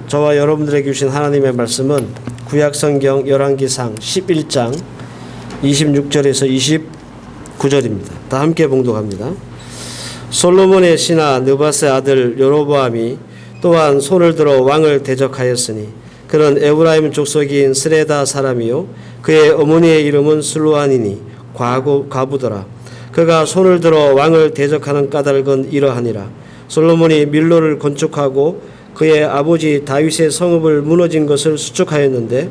저와 여러분들에게 주신 하나님의 말씀은 구약성경 열왕기상 11장 26절에서 29절입니다. 다 함께 봉독합니다. 솔로몬의 신하 느밧의 아들 여로보암이 또한 손을 들어 왕을 대적하였으니 그는 에브라임 족속인 스레다 사람이요 그의 어머니의 이름은 술루아니니 과부더라. 그가 손을 들어 왕을 대적하는 까닭은 이러하니라. 솔로몬이 밀로를 건축하고 그의 아버지 다윗의 성읍을 무너진 것을 수축하였는데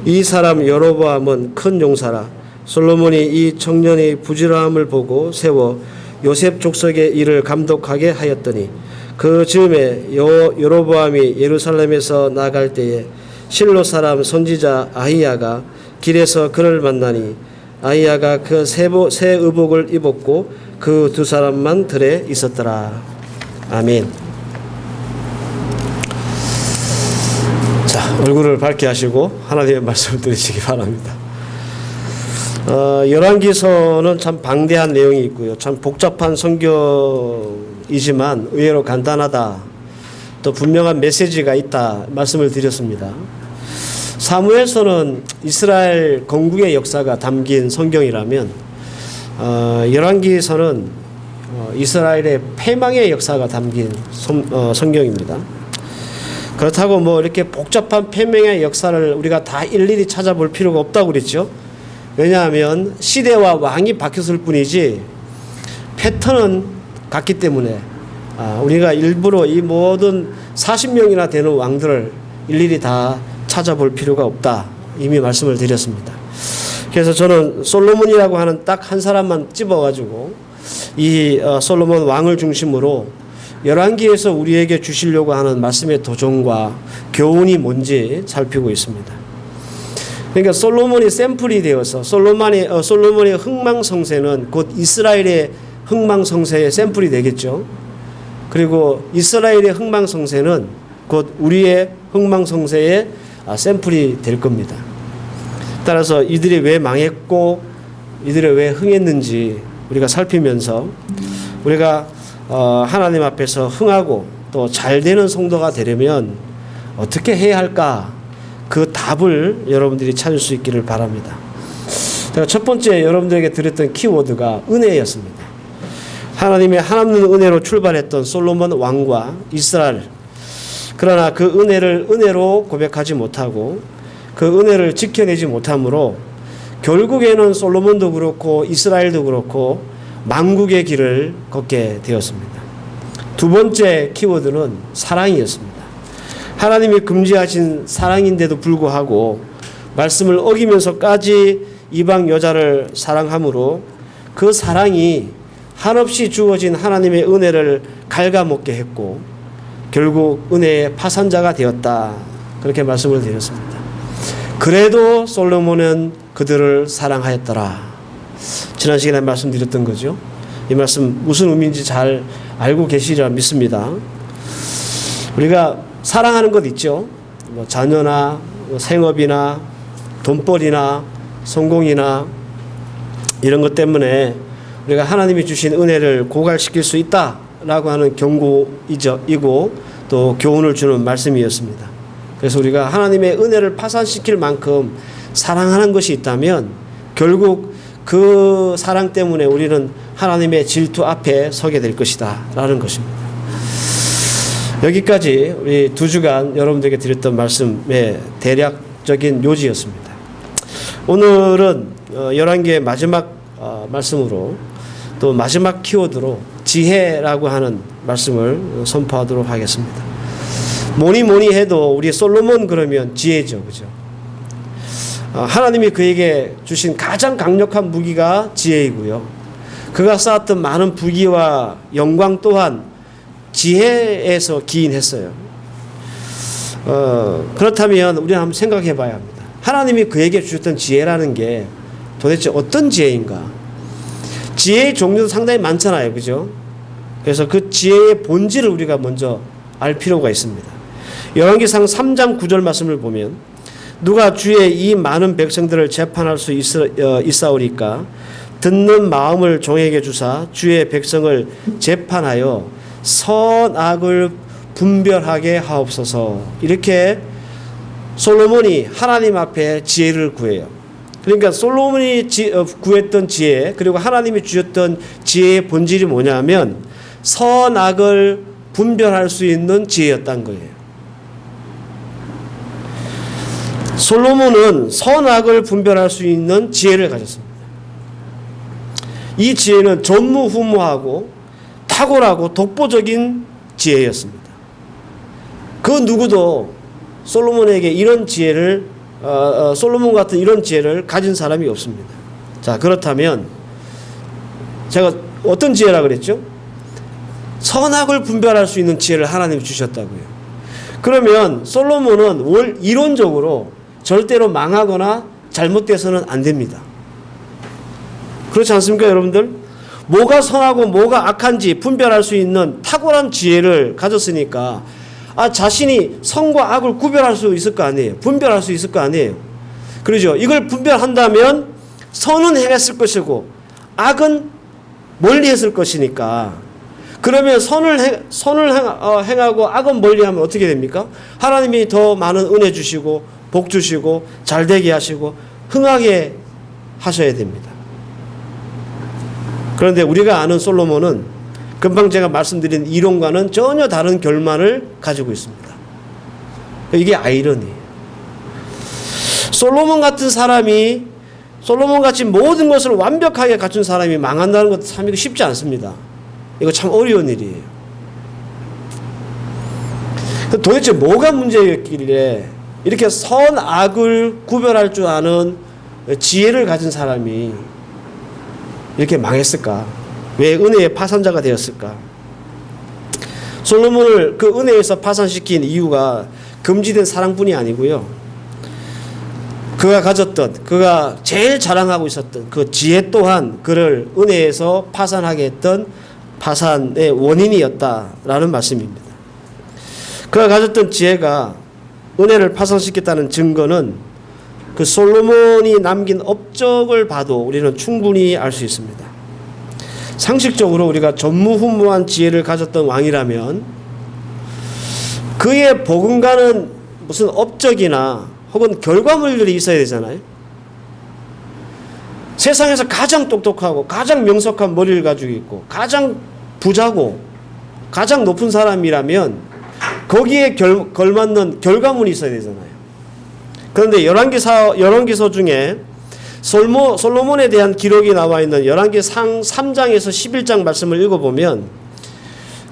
이 사람 여로보암은 큰 용사라. 솔로몬이 이 청년의 부지런함을 보고 세워 요셉 족속의 일을 감독하게 하였더니 그 즈음에 여로보암이 예루살렘에서 나갈 때에 실로 사람 선지자 아히야가 길에서 그를 만나니 아히야가 그 새 의복을 입었고 그 두 사람만 들에 있었더라. 아멘. 자, 얼굴을 밝게 하시고 하나님의 말씀을 들으시기 바랍니다. 열왕기서는 참 방대한 내용이 있고요. 참 복잡한 성경이지만 의외로 간단하다. 또 분명한 메시지가 있다 말씀을 드렸습니다. 사무엘서는 이스라엘 건국의 역사가 담긴 성경이라면 열왕기서는 이스라엘의 패망의 역사가 담긴 성경입니다. 그렇다고 뭐 이렇게 복잡한 패망의 역사를 우리가 다 일일이 찾아볼 필요가 없다고 그랬죠. 왜냐하면 시대와 왕이 바뀌었을 뿐이지 패턴은 같기 때문에 우리가 일부러 이 모든 40명이나 되는 왕들을 일일이 다 찾아볼 필요가 없다. 이미 말씀을 드렸습니다. 그래서 저는 솔로몬이라고 하는 딱 한 사람만 집어가지고 이 솔로몬 왕을 중심으로 열왕기에서 우리에게 주시려고 하는 말씀의 도전과 교훈이 뭔지 살피고 있습니다. 그러니까 솔로몬이 샘플이 되어서 솔로몬의 흥망성쇠는 곧 이스라엘의 흥망성쇠의 샘플이 되겠죠. 그리고 이스라엘의 흥망성쇠는 곧 우리의 흥망성쇠의 샘플이 될 겁니다. 따라서 이들이 왜 망했고 이들이 왜 흥했는지 우리가 살피면서 우리가 하나님 앞에서 흥하고 또 잘되는 성도가 되려면 어떻게 해야 할까? 그 답을 여러분들이 찾을 수 있기를 바랍니다. 제가 첫 번째 여러분들에게 드렸던 키워드가 은혜였습니다. 하나님의 한없는 은혜로 출발했던 솔로몬 왕과 이스라엘. 그러나 그 은혜를 은혜로 고백하지 못하고 그 은혜를 지켜내지 못함으로 결국에는 솔로몬도 그렇고 이스라엘도 그렇고 망국의 길을 걷게 되었습니다. 두 번째 키워드는 사랑이었습니다. 하나님이 금지하신 사랑인데도 불구하고 말씀을 어기면서까지 이방 여자를 사랑함으로 그 사랑이 한없이 주어진 하나님의 은혜를 갉아먹게 했고 결국 은혜의 파산자가 되었다. 그렇게 말씀을 드렸습니다. 그래도 솔로몬은 그들을 사랑하였더라. 지난 시간에 말씀드렸던 거죠. 이 말씀 무슨 의미인지 잘 알고 계시리라 믿습니다. 우리가 사랑하는 것 있죠. 뭐 자녀나 생업이나 돈벌이나 성공이나 이런 것 때문에 우리가 하나님이 주신 은혜를 고갈시킬 수 있다라고 하는 경고이고 또 교훈을 주는 말씀이었습니다. 그래서 우리가 하나님의 은혜를 파산시킬 만큼 사랑하는 것이 있다면 결국 그 사랑 때문에 우리는 하나님의 질투 앞에 서게 될 것이다 라는 것입니다. 여기까지 우리 두 주간 여러분들에게 드렸던 말씀의 대략적인 요지였습니다. 오늘은 열왕기의 마지막 말씀으로 또 마지막 키워드로 지혜라고 하는 말씀을 선포하도록 하겠습니다. 뭐니 해도 우리 솔로몬 그러면 지혜죠. 그죠? 하나님이 그에게 주신 가장 강력한 무기가 지혜이고요. 그가 쌓았던 많은 부귀와 영광 또한 지혜에서 기인했어요. 그렇다면 우리는 한번 생각해 봐야 합니다. 하나님이 그에게 주셨던 지혜라는 게 도대체 어떤 지혜인가? 지혜의 종류도 상당히 많잖아요. 그죠? 그래서 그 지혜의 본질을 우리가 먼저 알 필요가 있습니다. 열왕기상 3장 9절 말씀을 보면 누가 주의 이 많은 백성들을 재판할 수 있사오리까? 듣는 마음을 종에게 주사 주의 백성을 재판하여 선악을 분별하게 하옵소서. 이렇게 솔로몬이 하나님 앞에 지혜를 구해요. 그러니까 솔로몬이 구했던 지혜, 그리고 하나님이 주셨던 지혜의 본질이 뭐냐면 선악을 분별할 수 있는 지혜였단 거예요. 솔로몬은 선악을 분별할 수 있는 지혜를 가졌습니다. 이 지혜는 전무후무하고 탁월하고 독보적인 지혜였습니다. 그 누구도 솔로몬에게 이런 지혜를 솔로몬 같은 이런 지혜를 가진 사람이 없습니다. 자, 그렇다면 제가 어떤 지혜라 그랬죠? 선악을 분별할 수 있는 지혜를 하나님이 주셨다고요. 그러면 솔로몬은 이론적으로 절대로 망하거나 잘못돼서는 안 됩니다. 그렇지 않습니까, 여러분들? 뭐가 선하고 뭐가 악한지 분별할 수 있는 탁월한 지혜를 가졌으니까 자신이 선과 악을 구별할 수 있을 거 아니에요. 분별할 수 있을 거 아니에요. 그러죠. 이걸 분별한다면 선은 행했을 것이고 악은 멀리 했을 것이니까, 그러면 선을 행하고 악은 멀리하면 어떻게 됩니까? 하나님이 더 많은 은혜 주시고 복 주시고 잘되게 하시고 흥하게 하셔야 됩니다. 그런데 우리가 아는 솔로몬은 금방 제가 말씀드린 이론과는 전혀 다른 결말을 가지고 있습니다. 이게 아이러니예요. 솔로몬같이 모든 것을 완벽하게 갖춘 사람이 망한다는 것도 참 쉽지 않습니다. 이거 참 어려운 일이에요. 도대체 뭐가 문제였길래 이렇게 선악을 구별할 줄 아는 지혜를 가진 사람이 이렇게 망했을까? 왜 은혜의 파산자가 되었을까? 솔로몬을 그 은혜에서 파산시킨 이유가 금지된 사랑뿐이 아니고요. 그가 제일 자랑하고 있었던 그 지혜 또한 그를 은혜에서 파산하게 했던 파산의 원인이었다라는 말씀입니다. 그가 가졌던 지혜가 은혜를 파산시켰다는 증거는 그 솔로몬이 남긴 업적을 봐도 우리는 충분히 알 수 있습니다. 상식적으로 우리가 전무후무한 지혜를 가졌던 왕이라면 그의 버금가는 무슨 업적이나 혹은 결과물들이 있어야 되잖아요. 세상에서 가장 똑똑하고 가장 명석한 머리를 가지고 있고 가장 부자고 가장 높은 사람이라면 거기에 걸맞는 결과물이 있어야 되잖아요. 그런데 열왕기서 중에 솔로몬에 대한 기록이 나와 있는 열왕기 3장에서 11장 말씀을 읽어보면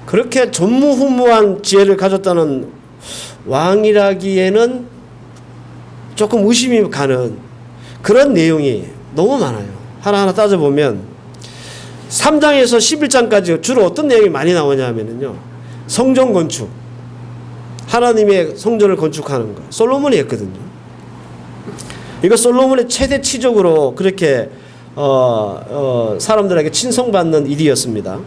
그렇게 전무후무한 지혜를 가졌다는 왕이라기에는 조금 의심이 가는 그런 내용이 너무 많아요. 하나하나 따져보면 3장에서 11장까지 주로 어떤 내용이 많이 나오냐면요, 성전 건축, 하나님의 성전을 건축하는 거 솔로몬이 했거든요. 이거 솔로몬의 최대치적으로 그렇게 사람들에게 칭송받는 일이었습니다.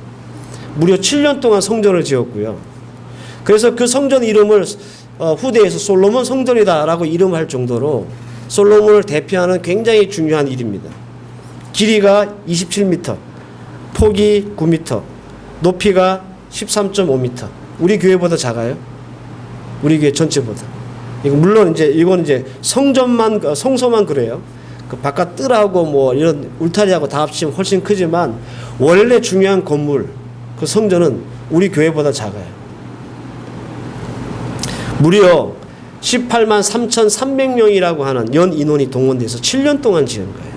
무려 7년 동안 성전을 지었고요. 그래서 그 성전 이름을 후대에서 솔로몬 성전이다라고 이름할 정도로 솔로몬을 대표하는 굉장히 중요한 일입니다. 길이가 27m, 폭이 9m, 높이가 13.5m. 우리 교회보다 작아요. 우리 교회 전체보다. 물론 이건 성소만 그래요. 그 바깥 뜰하고 뭐 이런 울타리하고 다 합치면 훨씬 크지만 원래 중요한 건물, 그 성전은 우리 교회보다 작아요. 무려 18만 3,300명이라고 하는 연 인원이 동원돼서 7년 동안 지은 거예요.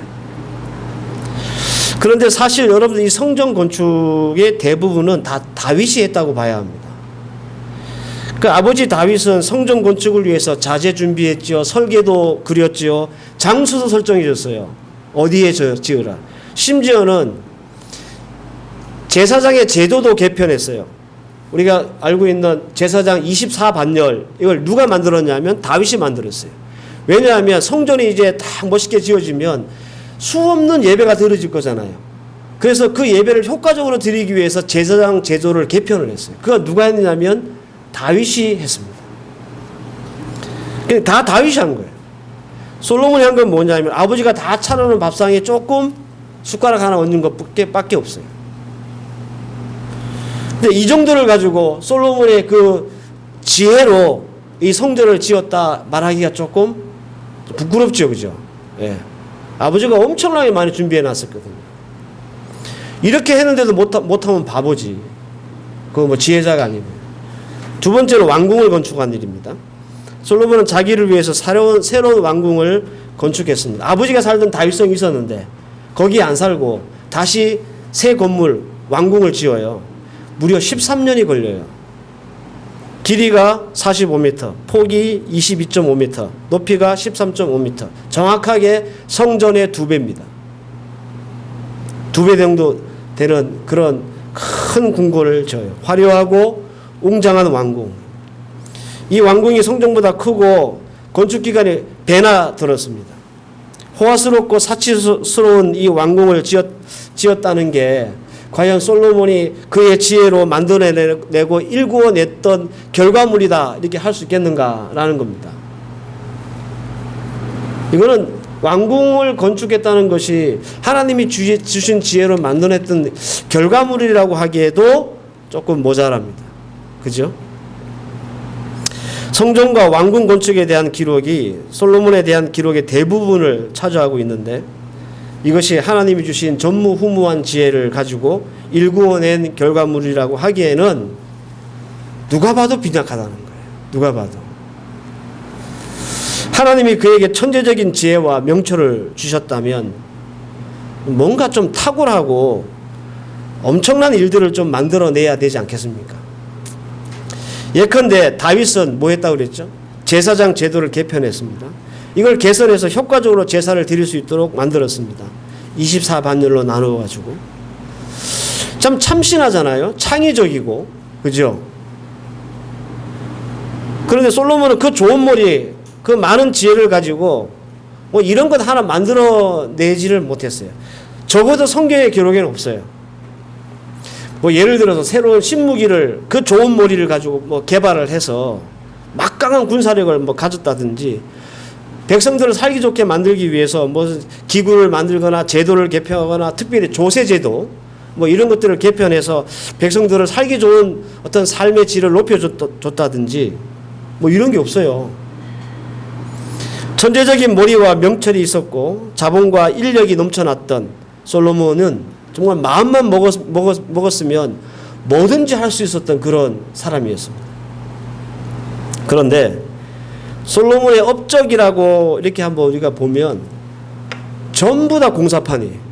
그런데 사실 여러분들 이 성전 건축의 대부분은 다 다윗이 했다고 봐야 합니다. 그 아버지 다윗은 성전 건축을 위해서 자재 준비했지요. 설계도 그렸지요. 장소도 설정해 줬어요. 어디에 지으라. 심지어는 제사장의 제도도 개편했어요. 우리가 알고 있는 제사장 24반열, 이걸 누가 만들었냐면 다윗이 만들었어요. 왜냐하면 성전이 이제 딱 멋있게 지어지면 수없는 예배가 드려질 거잖아요. 그래서 그 예배를 효과적으로 드리기 위해서 제사장 제도를 개편을 했어요. 그거 누가 했냐면 다윗이 했습니다. 다 다윗이 한 거예요. 솔로몬이 한 건 뭐냐면 아버지가 다 차려놓은 밥상에 조금 숟가락 하나 얹는 것밖에 없어요. 근데 이 정도를 가지고 솔로몬의 그 지혜로 이 성전을 지었다 말하기가 조금 부끄럽죠, 그죠? 예. 아버지가 엄청나게 많이 준비해 놨었거든요. 이렇게 했는데도 못하면 바보지. 그거 뭐 지혜자가 아니고. 두 번째로 왕궁을 건축한 일입니다. 솔로몬은 자기를 위해서 새로운 왕궁을 건축했습니다. 아버지가 살던 다윗성이 있었는데 거기에 안 살고 다시 새 건물, 왕궁을 지어요. 무려 13년이 걸려요. 길이가 45m, 폭이 22.5m, 높이가 13.5m. 정확하게 성전의 2배입니다. 2배 정도 되는 그런 큰 궁궐을 지어요. 화려하고 웅장한 왕궁. 이 왕궁이 성전보다 크고 건축 기간이 배나 들었습니다. 호화스럽고 사치스러운 이 왕궁을 지었다는 게 과연 솔로몬이 그의 지혜로 만들어내고 일구어냈던 결과물이다 이렇게 할 수 있겠는가라는 겁니다. 이거는 왕궁을 건축했다는 것이 하나님이 주신 지혜로 만들어냈던 결과물이라고 하기에도 조금 모자랍니다. 그죠? 성전과 왕궁 건축에 대한 기록이 솔로몬에 대한 기록의 대부분을 차지하고 있는데 이것이 하나님이 주신 전무후무한 지혜를 가지고 일구어낸 결과물이라고 하기에는 누가 봐도 빈약하다는 거예요. 누가 봐도. 하나님이 그에게 천재적인 지혜와 명철을 주셨다면 뭔가 좀 탁월하고 엄청난 일들을 좀 만들어내야 되지 않겠습니까? 예컨대 다윗은 뭐 했다고 그랬죠? 제사장 제도를 개편했습니다. 이걸 개선해서 효과적으로 제사를 드릴 수 있도록 만들었습니다. 24반열로 나누어가지고. 참 참신하잖아요. 창의적이고. 그죠? 그런데 솔로몬은 그 좋은 머리, 그 많은 지혜를 가지고 뭐 이런 것 하나 만들어내지를 못했어요. 적어도 성경의 기록에는 없어요. 뭐 예를 들어서 새로운 신무기를 그 좋은 머리를 가지고 뭐 개발을 해서 막강한 군사력을 뭐 가졌다든지 백성들을 살기 좋게 만들기 위해서 뭐 기구를 만들거나 제도를 개편하거나 특별히 조세제도 뭐 이런 것들을 개편해서 백성들을 살기 좋은 어떤 삶의 질을 높여줬다든지 뭐 이런 게 없어요. 천재적인 머리와 명철이 있었고 자본과 인력이 넘쳐났던 솔로몬은 정말 마음만 먹었으면 뭐든지 할 수 있었던 그런 사람이었습니다. 그런데 솔로몬의 업적이라고 이렇게 한번 우리가 보면 전부 다 공사판이에요.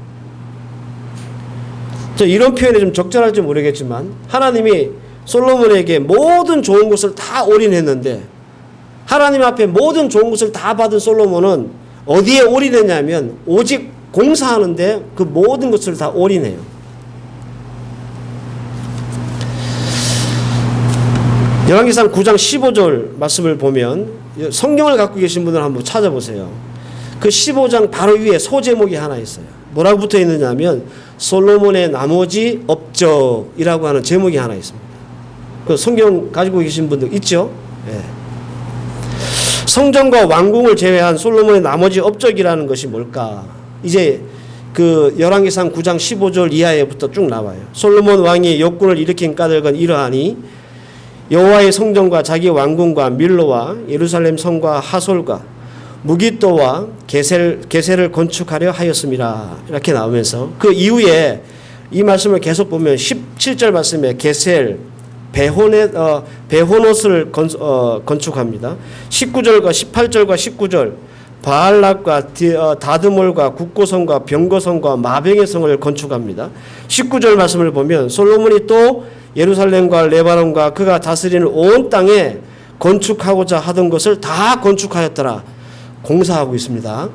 이런 표현이 좀 적절할지 모르겠지만 하나님이 솔로몬에게 모든 좋은 것을 다 올인했는데 하나님 앞에 모든 좋은 것을 다 받은 솔로몬은 어디에 올인했냐면 오직 공사하는데 그 모든 것을 다 올인해요. 열왕기상 9장 15절 말씀을 보면 성경을 갖고 계신 분들 한번 찾아보세요. 그 15장 바로 위에 소제목이 하나 있어요. 뭐라고 붙어 있느냐면 솔로몬의 나머지 업적이라고 하는 제목이 하나 있습니다. 그 성경 가지고 계신 분들 있죠? 네. 성전과 왕궁을 제외한 솔로몬의 나머지 업적이라는 것이 뭘까? 이제 그 열왕기상 9장 15절 이하에부터 쭉 나와요. 솔로몬 왕이 역군을 일으킨 까닭은 이러하니 여호와의 성전과 자기 왕궁과 밀로와 예루살렘 성과 하솔과 무기또와 게셀을 건축하려 하였음이라 이렇게 나오면서 그 이후에 이 말씀을 계속 보면 17절 말씀에 게셀 베호노스를 건축합니다. 19절과 18절과 19절 바알락과 다드몰과 국고성과 병거성과 마병의 성을 건축합니다. 19절 말씀을 보면 솔로몬이 또 예루살렘과 레바논과 그가 다스리는 온 땅에 건축하고자 하던 것을 다 건축하였더라. 공사하고 있습니다.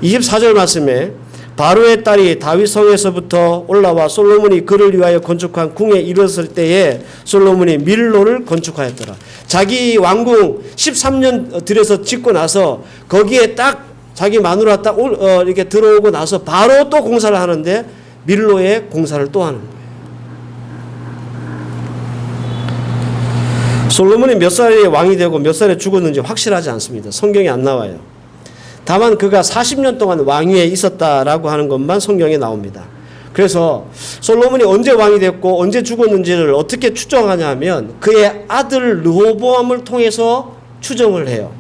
24절 말씀에 바로의 딸이 다윗 성에서부터 올라와 솔로몬이 그를 위하여 건축한 궁에 이르렀을 때에 솔로몬이 밀로를 건축하였더라. 자기 왕궁 13년 들여서 짓고 나서 거기에 딱 자기 마누라 딱 이렇게 들어오고 나서 바로 또 공사를 하는데 밀로의 공사를 또 하는 거예요. 솔로몬이 몇 살에 왕이 되고 몇 살에 죽었는지 확실하지 않습니다. 성경에 안 나와요. 다만 그가 40년 동안 왕위에 있었다라고 하는 것만 성경에 나옵니다. 그래서 솔로몬이 언제 왕이 됐고 언제 죽었는지를 어떻게 추정하냐면 그의 아들 르호보암을 통해서 추정을 해요.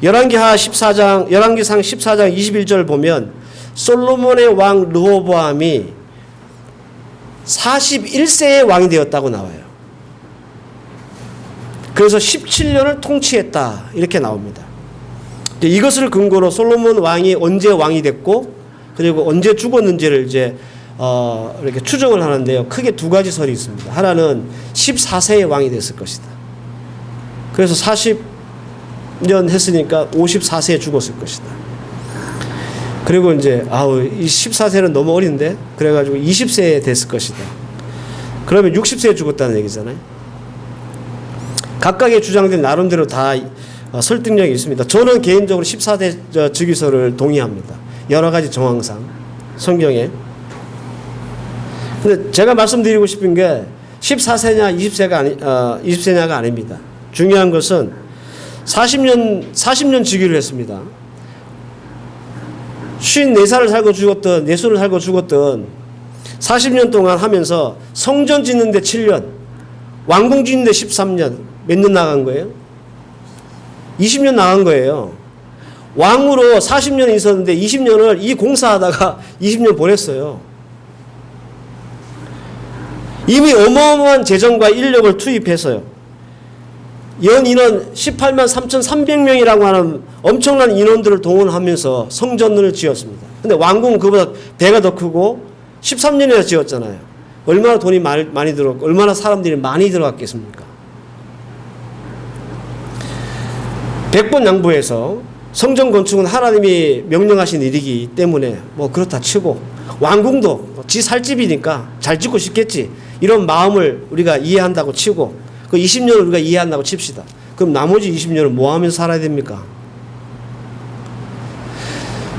열왕기상 14장 21절 보면 솔로몬의 왕 르호보암이 41세의 왕이 되었다고 나와요. 그래서 17년을 통치했다 이렇게 나옵니다. 이것을 근거로 솔로몬 왕이 언제 왕이 됐고 그리고 언제 죽었는지를 이제 이렇게 추정을 하는데요. 크게 두 가지 설이 있습니다. 하나는 14세의 왕이 됐을 것이다. 그래서 40년 했으니까 54세에 죽었을 것이다. 그리고 이제 이 14세는 너무 어린데 그래가지고 20세에 됐을 것이다. 그러면 60세에 죽었다는 얘기잖아요. 각각의 주장들 나름대로 다 설득력이 있습니다. 저는 개인적으로 14세 즉위설을 동의합니다. 여러 가지 정황상 성경에. 근데 제가 말씀드리고 싶은 게 14세냐 20세냐가 아닙니다. 중요한 것은 40년 즉위를 했습니다. 54살을 살고 죽었던 40을 살고 죽었던 40년 동안 하면서 성전 짓는데 7년, 왕궁 짓는데 13년, 몇 년 나간 거예요? 20년 나간 거예요. 왕으로 40년 있었는데 20년을 이 공사하다가 20년 보냈어요. 이미 어마어마한 재정과 인력을 투입해서요. 연 인원 18만 3,300명이라고 하는 엄청난 인원들을 동원하면서 성전을 지었습니다. 근데 왕궁은 그보다 배가 더 크고 13년이나 지었잖아요. 얼마나 돈이 많이 들었고 얼마나 사람들이 많이 들어갔겠습니까? 백번양보해서 성전 건축은 하나님이 명령하신 일이기 때문에 뭐 그렇다 치고 왕궁도 지 살 집이니까 잘 짓고 싶겠지 이런 마음을 우리가 이해한다고 치고 그 20년을 우리가 이해한다고 칩시다. 그럼 나머지 20년을 뭐 하면서 살아야 됩니까?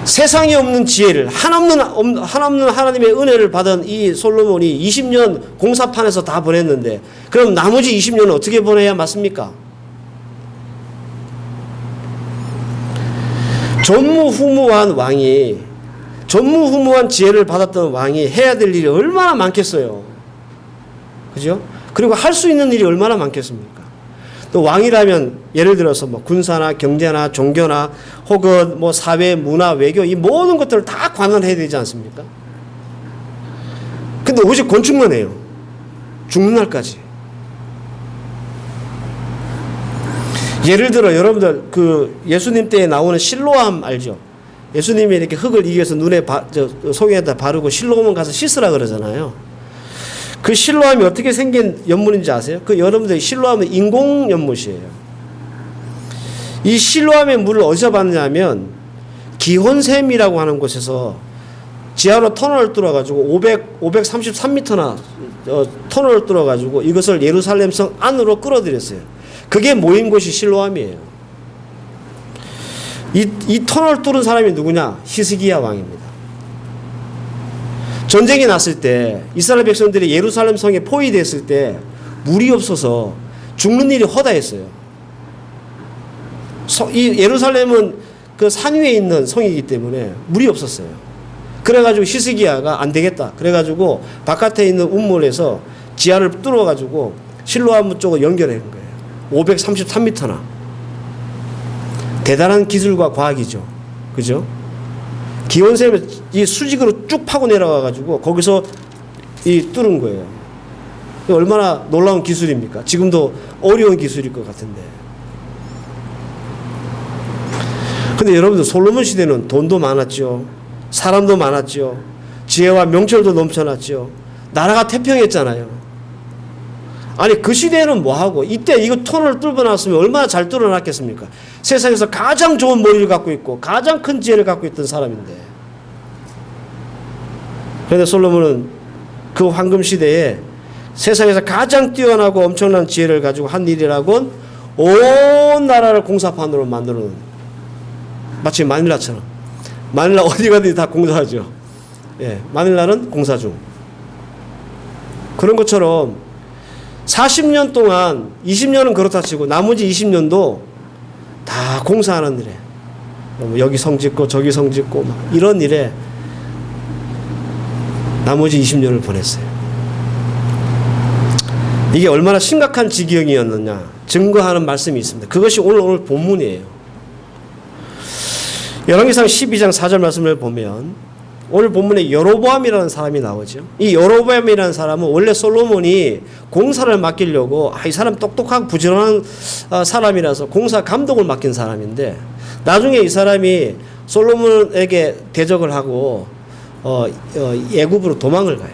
세상에 없는 지혜를 한없는 하나님의 은혜를 받은 이 솔로몬이 20년 공사판에서 다 보냈는데 그럼 나머지 20년은 어떻게 보내야 맞습니까? 전무후무한 지혜를 받았던 왕이 해야 될 일이 얼마나 많겠어요. 그죠? 그리고 할 수 있는 일이 얼마나 많겠습니까? 또 왕이라면 예를 들어서 뭐 군사나 경제나 종교나 혹은 뭐 사회, 문화, 외교 이 모든 것들을 다 관할해야 되지 않습니까? 근데 오직 건축만 해요. 죽는 날까지. 예를 들어 여러분들 그 예수님 때에 나오는 실로암 알죠? 예수님이 이렇게 흙을 이겨서 눈에 속에다 바르고 실로암 가서 씻으라 그러잖아요. 그 실로암이 어떻게 생긴 연못인지 아세요? 그 여러분들 실로암은 인공 연못이에요. 이 실로암의 물을 어디서 받느냐면 기혼샘이라고 하는 곳에서 지하로 터널을 뚫어가지고 533m나 터널을 뚫어가지고 이것을 예루살렘 성 안으로 끌어들였어요. 그게 모인 곳이 실로암이에요. 이 터널을 뚫은 사람이 누구냐? 히스기야 왕입니다. 전쟁이 났을 때 이스라엘 백성들이 예루살렘 성에 포위됐을 때 물이 없어서 죽는 일이 허다했어요. 이 예루살렘은 그 산 위에 있는 성이기 때문에 물이 없었어요. 그래가지고 히스기야가 안 되겠다. 그래가지고 바깥에 있는 운물에서 지하를 뚫어가지고 실로암 쪽으로 연결한 거예요. 533m나. 대단한 기술과 과학이죠. 그죠? 기원샘을 이 수직으로 쭉 파고 내려가가지고 거기서 이 뚫은 거예요. 얼마나 놀라운 기술입니까? 지금도 어려운 기술일 것 같은데. 근데 여러분들 솔로몬 시대는 돈도 많았죠. 사람도 많았죠. 지혜와 명철도 넘쳐났죠. 나라가 태평했잖아요. 아니 그 시대에는 뭐하고 이때 이거 터널을 뚫어놨으면 얼마나 잘 뚫어놨겠습니까? 세상에서 가장 좋은 머리를 갖고 있고 가장 큰 지혜를 갖고 있던 사람인데. 그런데 솔로몬은 그 황금 시대에 세상에서 가장 뛰어나고 엄청난 지혜를 가지고 한 일이라곤 온 나라를 공사판으로 만드는, 마치 마닐라처럼. 마닐라 어디 가든지 다 공사하죠. 예, 마닐라는 공사 중. 그런 것처럼 40년 동안 20년은 그렇다 치고 나머지 20년도 다 공사하는 일에, 여기 성 짓고 저기 성 짓고 막 이런 일에 나머지 20년을 보냈어요. 이게 얼마나 심각한 지경이었느냐 증거하는 말씀이 있습니다. 그것이 오늘 본문이에요. 열왕기상 12장 4절 말씀을 보면 오늘 본문에 여로보암이라는 사람이 나오죠. 이 여로보암이라는 사람은 원래 솔로몬이 공사를 맡기려고 이 사람 똑똑하고 부지런한 사람이라서 공사 감독을 맡긴 사람인데 나중에 이 사람이 솔로몬에게 대적을 하고 애굽으로 도망을 가요.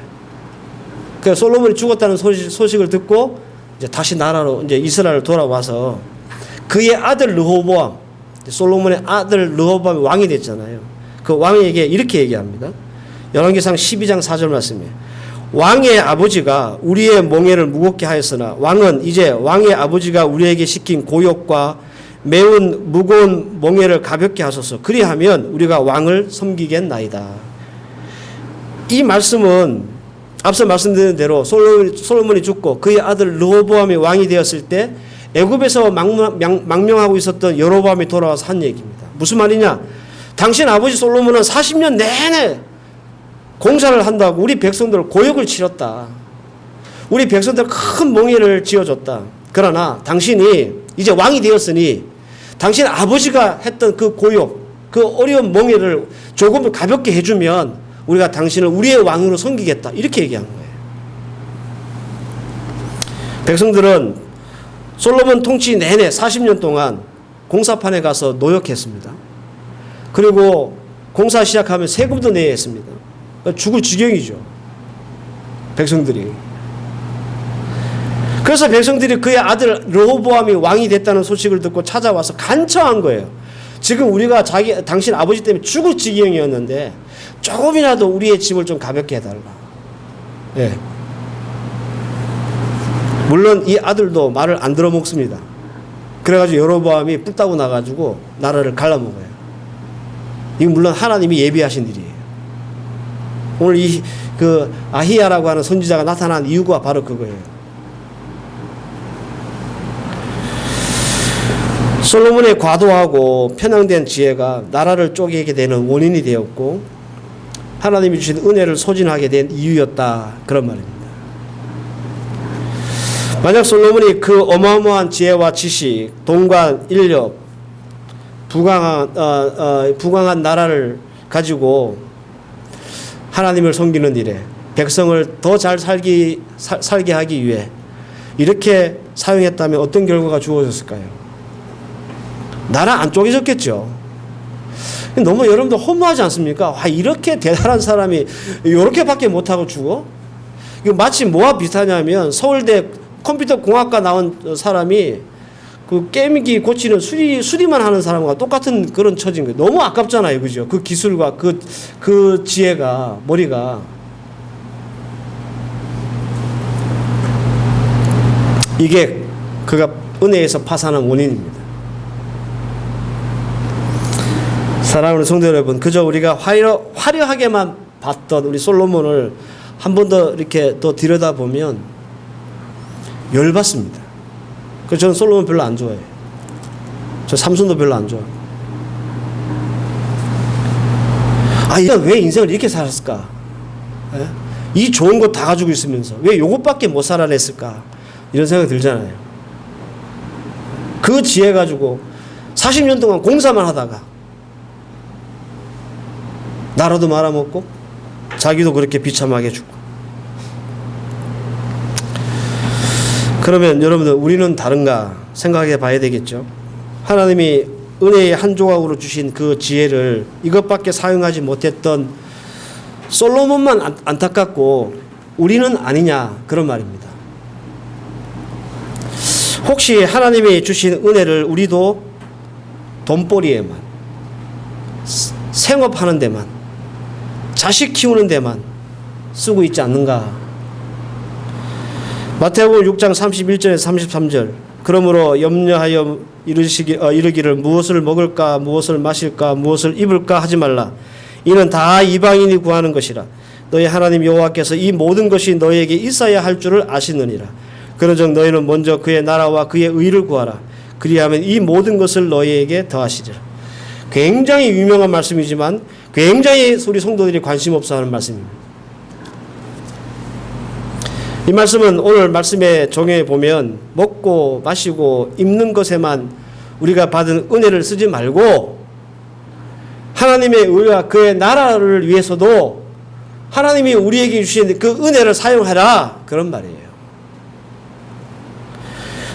그래서 솔로몬이 죽었다는 소식을 듣고 이제 다시 나라로 이제 이스라엘 돌아와서 그의 아들 르호보암, 솔로몬의 아들 르호보암이 왕이 됐잖아요. 그 왕에게 이렇게 얘기합니다. 열왕기상 12장 4절 말씀이에요. 왕의 아버지가 우리의 몽해를 무겁게 하였으나 왕은 이제 왕의 아버지가 우리에게 시킨 고욕과 매운 무거운 몽해를 가볍게 하소서. 그리하면 우리가 왕을 섬기겠나이다. 이 말씀은 앞서 말씀드린 대로 솔로몬이 죽고 그의 아들 르호보암이 왕이 되었을 때 애굽에서 망명하고 있었던 여로보암이 돌아와서 한 얘기입니다. 무슨 말이냐? 당신 아버지 솔로몬은 40년 내내 공사를 한다고 우리 백성들을 고역을 치렀다. 우리 백성들 큰 몽해를 지어줬다. 그러나 당신이 이제 왕이 되었으니 당신 아버지가 했던 그 고역, 그 어려운 몽해를 조금 가볍게 해주면 우리가 당신을 우리의 왕으로 섬기겠다. 이렇게 얘기한 거예요. 백성들은 솔로몬 통치 내내 40년 동안 공사판에 가서 노역했습니다. 그리고 공사 시작하면 세금도 내야 했습니다. 죽을 지경이죠. 백성들이. 그래서 백성들이 그의 아들 르호보암이 왕이 됐다는 소식을 듣고 찾아와서 간청한 거예요. 지금 우리가 당신 아버지 때문에 죽을 지경이었는데 조금이라도 우리의 짐을 좀 가볍게 해달라. 예. 물론 이 아들도 말을 안 들어먹습니다. 그래가지고 여로보암이 뿔 따고 나가지고 나라를 갈라먹어요. 이건 물론 하나님이 예비하신 일이에요. 오늘 그 아히야라고 하는 선지자가 나타난 이유가 바로 그거예요. 솔로몬의 과도하고 편향된 지혜가 나라를 쪼개게 되는 원인이 되었고 하나님이 주신 은혜를 소진하게 된 이유였다. 그런 말입니다. 만약 솔로몬이 그 어마어마한 지혜와 지식, 돈과 인력, 부강한 나라를 가지고 하나님을 섬기는 일에 백성을 더 잘 살게 하기 위해 이렇게 사용했다면 어떤 결과가 주어졌을까요? 나라 안 쪼개졌겠죠. 너무 여러분들 허무하지 않습니까? 와, 이렇게 대단한 사람이 이렇게밖에 못하고 죽어? 이거 마치 뭐와 비슷하냐면 서울대 컴퓨터 공학과 나온 사람이 그 게임기 고치는 수리만 하는 사람과 똑같은 그런 처지인 거예요. 너무 아깝잖아요. 그죠? 그 기술과 그 지혜가, 머리가. 이게 그가 은혜에서 파산한 원인입니다. 사랑하는 성도 여러분, 그저 우리가 화려하게만 봤던 우리 솔로몬을 한 번 더 이렇게 더 들여다보면 열받습니다. 그래서 저는 솔로몬 별로 안 좋아해요. 저 삼손도 별로 안 좋아해요. 이건 왜 인생을 이렇게 살았을까? 예? 이 좋은 거 다 가지고 있으면서 왜 요것밖에 못 살아냈을까? 이런 생각이 들잖아요. 그 지혜 가지고 40년 동안 공사만 하다가 나라도 말아먹고 자기도 그렇게 비참하게 죽고. 그러면 여러분들 우리는 다른가 생각해 봐야 되겠죠. 하나님이 은혜의 한 조각으로 주신 그 지혜를 이것밖에 사용하지 못했던 솔로몬만 안타깝고 우리는 아니냐 그런 말입니다. 혹시 하나님이 주신 은혜를 우리도 돈벌이에만, 생업하는 데만, 자식 키우는 데만 쓰고 있지 않는가? 마태복음 6장 31절에서 33절. 그러므로 염려하여 이르기를 무엇을 먹을까, 무엇을 마실까, 무엇을 입을까 하지 말라. 이는 다 이방인이 구하는 것이라. 너희 하나님 여호와께서 이 모든 것이 너희에게 있어야 할 줄을 아시느니라. 그런즉 너희는 먼저 그의 나라와 그의 의를 구하라. 그리하면 이 모든 것을 너희에게 더하시리라. 굉장히 유명한 말씀이지만 굉장히 우리 성도들이 관심 없어하는 말씀입니다. 이 말씀은 오늘 말씀에 정해 보면 먹고 마시고 입는 것에만 우리가 받은 은혜를 쓰지 말고 하나님의 의와 그의 나라를 위해서도 하나님이 우리에게 주신 그 은혜를 사용하라, 그런 말이에요.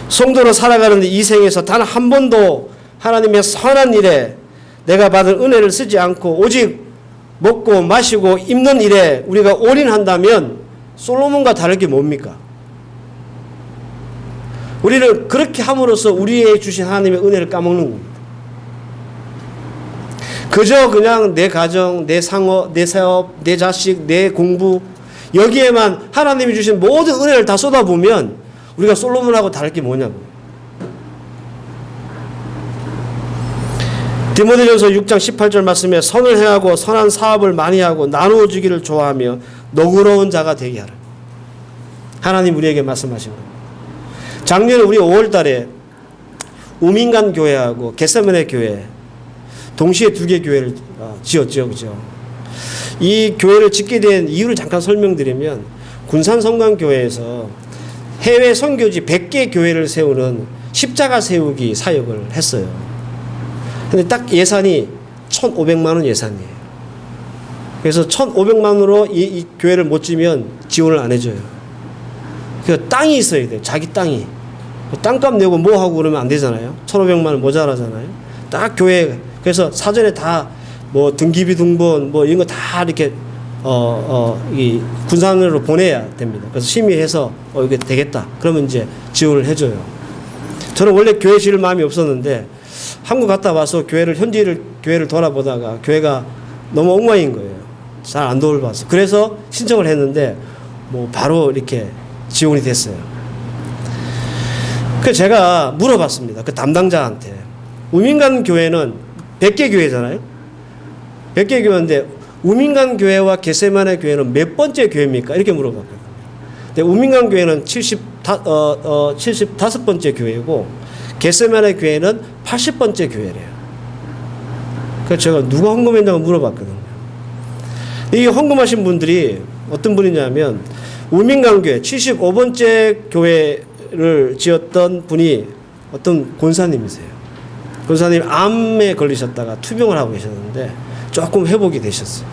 성도로 살아가는 이 생에서 단 한 번도 하나님의 선한 일에 내가 받은 은혜를 쓰지 않고 오직 먹고 마시고 입는 일에 우리가 올인한다면 솔로몬과 다를 게 뭡니까? 우리는 그렇게 함으로써 우리에게 주신 하나님의 은혜를 까먹는 겁니다. 그저 그냥 내 가정, 내 상업, 내 사업, 내 자식, 내 공부 여기에만 하나님이 주신 모든 은혜를 다 쏟아보면 우리가 솔로몬하고 다를 게 뭐냐고요. 디모데전서 6장 18절 말씀에 선을 행하고 선한 사업을 많이 하고 나누어 주기를 좋아하며 너그러운 자가 되게 하라. 하나님 우리에게 말씀하신 겁니다. 작년에 우리 5월 달에 우민간 교회하고 겟세마네 교회 동시에 두 개 교회를 지었죠. 그죠? 이 교회를 짓게 된 이유를 잠깐 설명드리면 군산성강교회에서 해외 선교지 100개 교회를 세우는 십자가 세우기 사역을 했어요. 근데 딱 예산이 1,500만 원 예산이에요. 그래서 1,500만 원으로 이 교회를 못 지면 지원을 안 해줘요. 그 땅이 있어야 돼요. 자기 땅이. 땅값 내고 뭐 하고 그러면 안 되잖아요. 1,500만 원 모자라잖아요. 딱 교회. 그래서 사전에 다 뭐 등기비 등본 뭐 이런 거 다 이렇게 이 군산으로 보내야 됩니다. 그래서 심의해서 이게 되겠다. 그러면 이제 지원을 해줘요. 저는 원래 교회 지을 마음이 없었는데 한국 갔다 와서 교회를 돌아보다가 교회가 너무 엉망인 거예요. 잘 안 돌봐서. 그래서 신청을 했는데 뭐 바로 이렇게 지원이 됐어요. 그래서 제가 물어봤습니다. 그 담당자한테. 우민간 교회는 100개 교회잖아요. 100개 교회인데 우민간 교회와 겟세마네 교회는 몇 번째 교회입니까? 이렇게 물어봤거든요. 근데 우민간 교회는 75번째 교회고 겟세마네 교회는 80번째 교회래요. 그래서 제가 누가 헌금했냐고 물어봤거든요. 이 헌금하신 분들이 어떤 분이냐면 우민간 교회 75번째 교회를 지었던 분이 어떤 권사님이세요. 권사님 암에 걸리셨다가 투병을 하고 계셨는데 조금 회복이 되셨어요.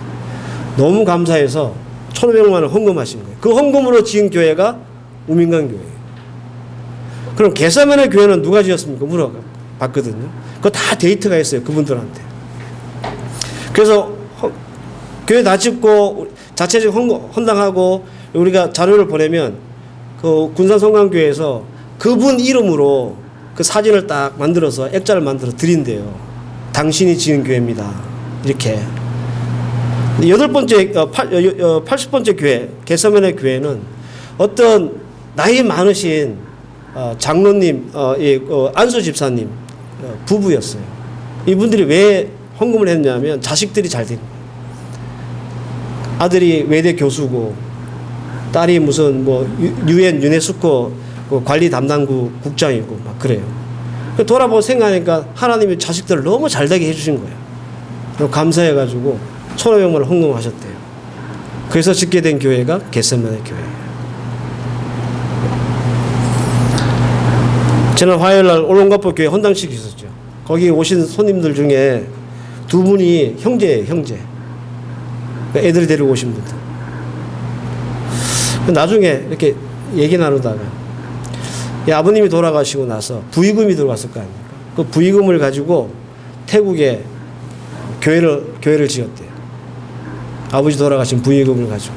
너무 감사해서 1,500만 원 헌금하신 거예요. 그 헌금으로 지은 교회가 우민간 교회예요. 그럼 겟세마네 교회는 누가 지었습니까? 물어봤거든요. 그거 다 데이터가 있어요. 그분들한테. 그래서 교회 다 짓고 자체적 헌당하고 우리가 자료를 보내면 그 군산성강교회에서 그분 이름으로 그 사진을 딱 만들어서 액자를 만들어 드린대요. 당신이 지은 교회입니다. 이렇게. 80번째 교회, 겟세마네 교회는 어떤 나이 많으신 장로님, 안수 집사님 부부였어요. 이분들이 왜 헌금을 했냐면 자식들이 잘 된 거예요. 아들이 외대 교수고 딸이 무슨 뭐 유엔 유네스코 관리 담당국 국장이고 막 그래요. 돌아보고 생각하니까 하나님이 자식들을 너무 잘 되게 해주신 거예요. 감사해가지고 1,500만 원 헌금하셨대요. 그래서 짓게 된 교회가 겟세마네 교회예요. 지난 화요일날 올롱가포 교회 헌당식이 있었죠. 거기 오신 손님들 중에 두 분이 형제예요. 형제. 애들이 데리고 오신 분들. 나중에 이렇게 얘기 나누다가 아버님이 돌아가시고 나서 부의금이 들어왔을 거 아닙니까? 그 부의금을 가지고 태국에 교회를 지었대요. 아버지 돌아가신 부의금을 가지고.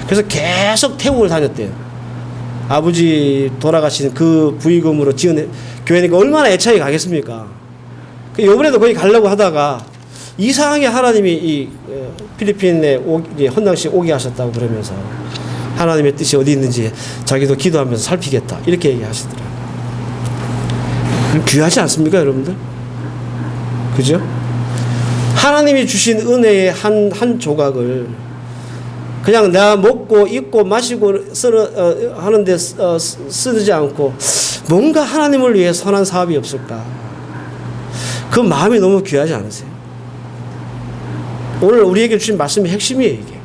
그래서 계속 태국을 다녔대요. 아버지 돌아가신 그 부의금으로 지은 교회니까 얼마나 애착이 가겠습니까? 이번에도 거기 가려고 하다가 이상하게 하나님이 이 필리핀에 헌당식 오게 하셨다고 그러면서 하나님의 뜻이 어디 있는지 자기도 기도하면서 살피겠다. 이렇게 얘기하시더라고요. 귀하지 않습니까, 여러분들? 그죠? 하나님이 주신 은혜의 한 조각을 그냥 내가 먹고 입고 마시고 하는데 쓰지 않고 뭔가 하나님을 위해 선한 사업이 없을까? 그 마음이 너무 귀하지 않으세요? 오늘 우리에게 주신 말씀의 핵심이에요, 이게.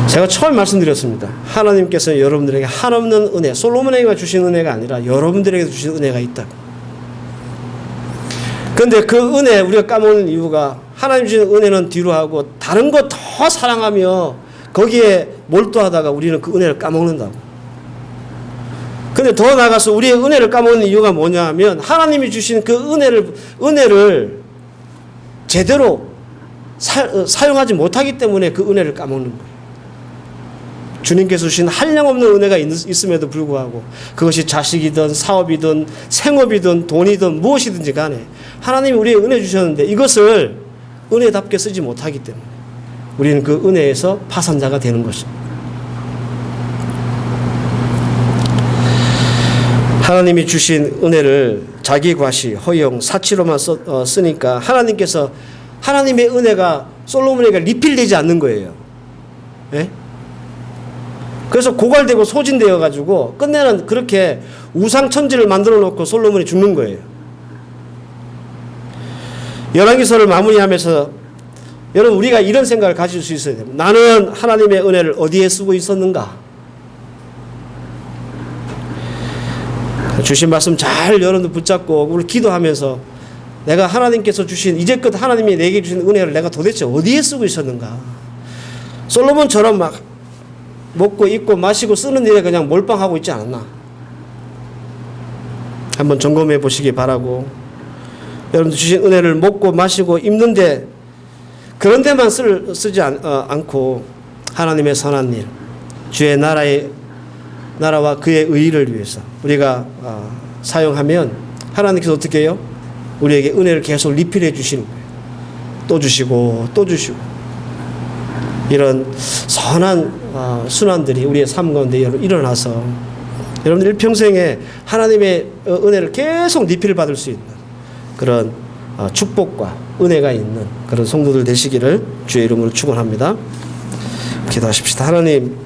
제가 처음 말씀드렸습니다. 하나님께서 여러분들에게 한없는 은혜, 솔로몬에게만 주신 은혜가 아니라 여러분들에게 주신 은혜가 있다고. 그런데 그 은혜 우리가 까먹는 이유가 하나님 주신 은혜는 뒤로 하고 다른 거 더 사랑하며 거기에 몰두하다가 우리는 그 은혜를 까먹는다고. 근데 더 나아가서 우리의 은혜를 까먹는 이유가 뭐냐 하면 하나님이 주신 그 은혜를 제대로 사용하지 못하기 때문에 그 은혜를 까먹는 거예요. 주님께서 주신 한량없는 은혜가 있음에도 불구하고 그것이 자식이든 사업이든 생업이든 돈이든 무엇이든지 간에 하나님이 우리의 은혜 주셨는데 이것을 은혜답게 쓰지 못하기 때문에 우리는 그 은혜에서 파산자가 되는 것입니다. 하나님이 주신 은혜를 자기 과시, 허용, 사치로만 쓰니까 하나님께서 하나님의 은혜가 솔로몬에게 리필되지 않는 거예요. 예? 그래서 고갈되고 소진되어 가지고 끝내는 그렇게 우상천지를 만들어 놓고 솔로몬이 죽는 거예요. 열왕기서를 마무리하면서 여러분 우리가 이런 생각을 가질 수 있어야 됩니다. 나는 하나님의 은혜를 어디에 쓰고 있었는가? 주신 말씀 잘 여러분들 붙잡고 우리 기도하면서 내가 하나님께서 주신 이제껏 하나님이 내게 주신 은혜를 내가 도대체 어디에 쓰고 있었는가? 솔로몬처럼 막 먹고 입고 마시고 쓰는 일에 그냥 몰빵하고 있지 않았나? 한번 점검해 보시기 바라고 여러분들 주신 은혜를 먹고 마시고 입는데 그런 데만 쓰지 않고 하나님의 선한 일, 주의 나라와 그의 의의를 위해서 우리가 사용하면 하나님께서 어떻게 해요? 우리에게 은혜를 계속 리필해 주시는 거예요. 또 주시고 또 주시고 이런 선한 순환들이 우리의 삶 가운데 일어나서 여러분들 일평생에 하나님의 은혜를 계속 리필 받을 수 있는 그런 축복과 은혜가 있는 그런 성도들 되시기를 주의 이름으로 축원합니다. 기도하십시다. 하나님,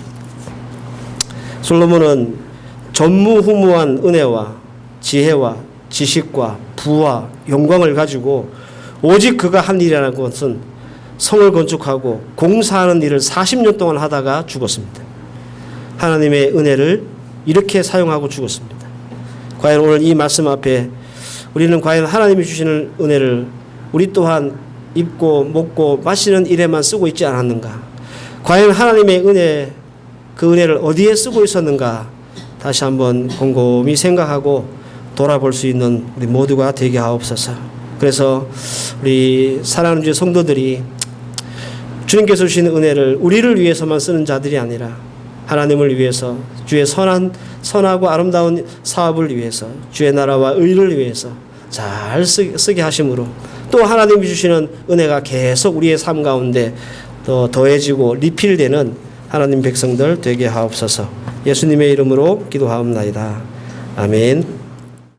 솔로몬은 전무후무한 은혜와 지혜와 지식과 부와 영광을 가지고 오직 그가 한 일이라는 것은 성을 건축하고 공사하는 일을 40년 동안 하다가 죽었습니다. 하나님의 은혜를 이렇게 사용하고 죽었습니다. 과연 오늘 이 말씀 앞에 우리는 과연 하나님이 주시는 은혜를 우리 또한 입고 먹고 마시는 일에만 쓰고 있지 않았는가? 과연 하나님의 은혜, 그 은혜를 어디에 쓰고 있었는가? 다시 한번 곰곰이 생각하고 돌아볼 수 있는 우리 모두가 되게 하옵소서. 그래서 우리 사랑하는 주의 성도들이 주님께서 주시는 은혜를 우리를 위해서만 쓰는 자들이 아니라 하나님을 위해서 주의 선하고 아름다운 사업을 위해서 주의 나라와 의를 위해서 잘 쓰게 하심으로 또 하나님이 주시는 은혜가 계속 우리의 삶 가운데 더 더해지고 리필되는 하나님 백성들 되게 하옵소서. 예수님의 이름으로 기도하옵나이다. 아멘.